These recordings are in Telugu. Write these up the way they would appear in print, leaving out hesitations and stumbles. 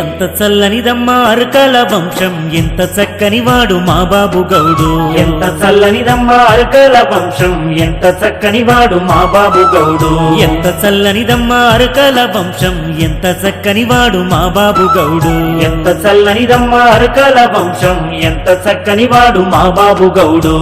ఎంత చల్లనిదమ్మా అరకల వంశం, ఎంత చక్కని వాడు మా బాబు గౌడు. ఎంత చల్లనిదమ్మా అరకల వంశం, ఎంత చక్కని వాడు మా బాబు గౌడు. ఎంత చల్లనిదమ్మా అరకల వంశం, ఎంత చక్కని వాడు మా బాబు గౌడు. ఎంత చల్లనిదమ్మా అరకల వంశం, ఎంత చక్కని వాడు మా బాబు గౌడు.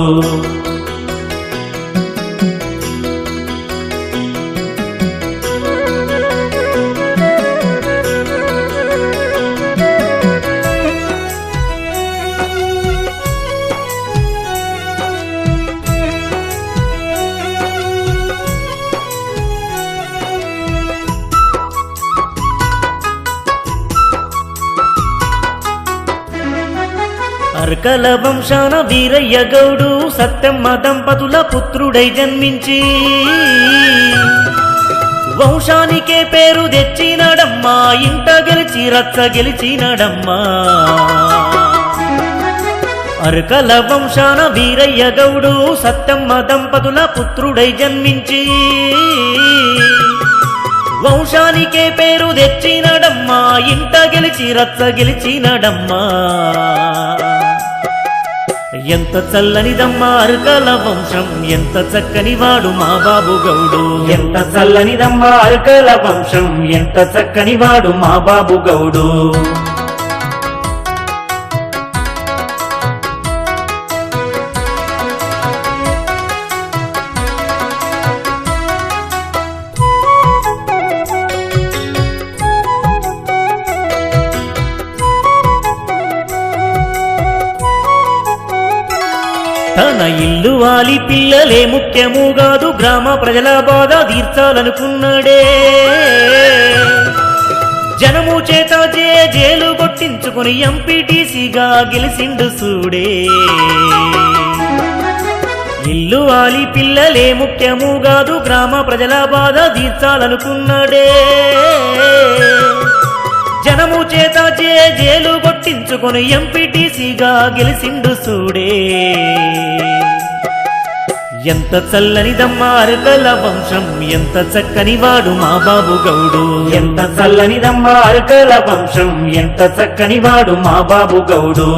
అరకల వంశాన వీరయ్య గౌడు సత్యమ్మ దంపతుల పుత్రుడై జన్మించి వంశానికే పేరు తెచ్చినడమ్మా, ఇంట గెలిచి రచ్చ గెలిచినడమ్మా. అరకల వంశాన వీరయ్య గౌడు సత్యమ్మ దంపతుల పుత్రుడై జన్మించి వంశానికే పేరు తెచ్చినడమ్మా, ఇంట గెలిచి రచ్చ గెలిచినడమ్మా. ఎంత చల్లనిదమ్మా అరకల వంశం, ఎంత చక్కని వాడు మా బాబు గౌడు. ఎంత చల్లనిదమ్మా అరకల వంశం, ఎంత చక్కని వాడు మా బాబు గౌడు. తన ఇల్లు వాలి పిల్లలే ముఖ్యము కాదు, గ్రామ ప్రజల బాధ తీర్చాలనుకున్నాడే. జనము చేత జేలు కొట్టించుకుని ఎంపీటీసీగా గెలిసిండు సూడే. ఇల్లు వాలి పిల్లలే ముఖ్యము కాదు, గ్రామ ప్రజల బాధ తీర్చాలనుకున్నాడే. జనము చేత జేలు కొట్టించుకుని ఎంపీటీసీగా గెలిసిండు సూడే. ఎంత చల్లనిదమ్మా అరకల వంశం, ఎంత చక్కని వాడు మా బాబు గౌడు. ఎంత చల్లనిదమ్మా అరకల వంశం, ఎంత చక్కని వాడు మా బాబు గౌడు.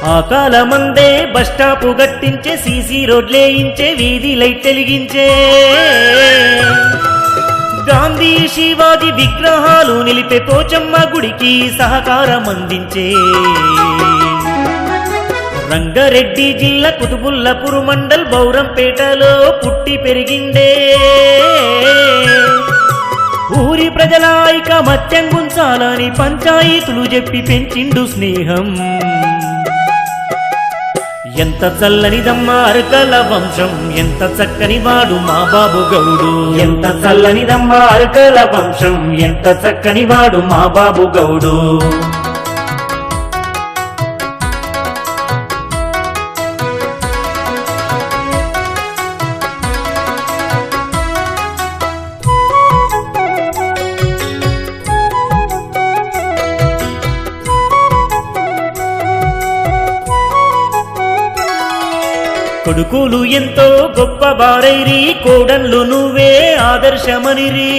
ఆ కాలమందే బస్టాపు గట్టించే, సీసీ రోడ్లేయించే, వీధి లైట్ వెలిగించే. గాంధీ శివాజీ విగ్రహాలు నిలిపే, పోచమ్మ గుడికి సహకారం అందించే. రంగారెడ్డి జిల్లా కుతుబుల్లాపూర్ మండల్ బౌరంపేటలో పుట్టి పెరిగిండే. ఊరి ప్రజల ఐకమత్యం గుంచాలని పంచాయతీలు చెప్పి పెంచిండు స్నేహం. ఎంత చల్లనిదమ్మా అరకల వంశం, ఎంత చక్కని వాడు మా బాబు గౌడు. ఎంత చల్లనిదమ్మా అరకల వంశం, ఎంత చక్కని వాడు మా బాబు గౌడు. కొడుకులు ఎంతో గొప్ప బారైరి, కోడన్లు నువ్వే ఆదర్శమనిరి.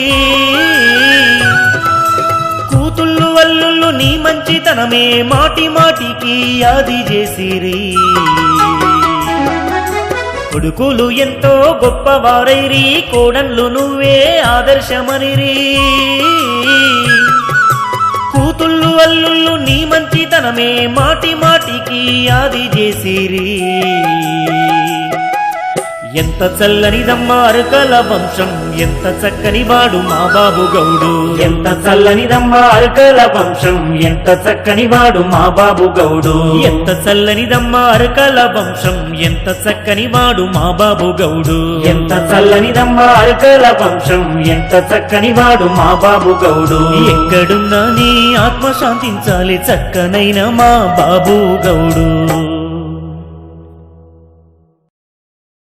కూతుళ్ళు అల్లుళ్ళు నీ మంచితనమే మాటి మాటికి యాది చేసిరి. కొడుకులు ఎంతో గొప్ప బారైరి, కోడన్లు నువ్వే ఆదర్శమనిరి. తల్లుళ్ళు నీ మంచితనమే మాటి మాటికి ఆది చేసిరి ఎంత చల్లనిదమ్మా అరకల వంశం ఎంత చక్కని వాడు మా బాబు గౌడు ఎంత చల్లనిదమ్మా అరకల వంశం ఎంత చక్కని వాడు మా బాబు గౌడు ఎంత చల్లనిదమ్మా అరకల వంశం ఎంత చక్కని వాడు మా బాబు గౌడు ఎంత చల్లనిదమ్మా అరకల వంశం ఎంత చక్కని వాడు మా బాబు గౌడు ఎక్కడున్నా నీ ఆత్మ శాంతించాలి చక్కనైన మా బాబు గౌడు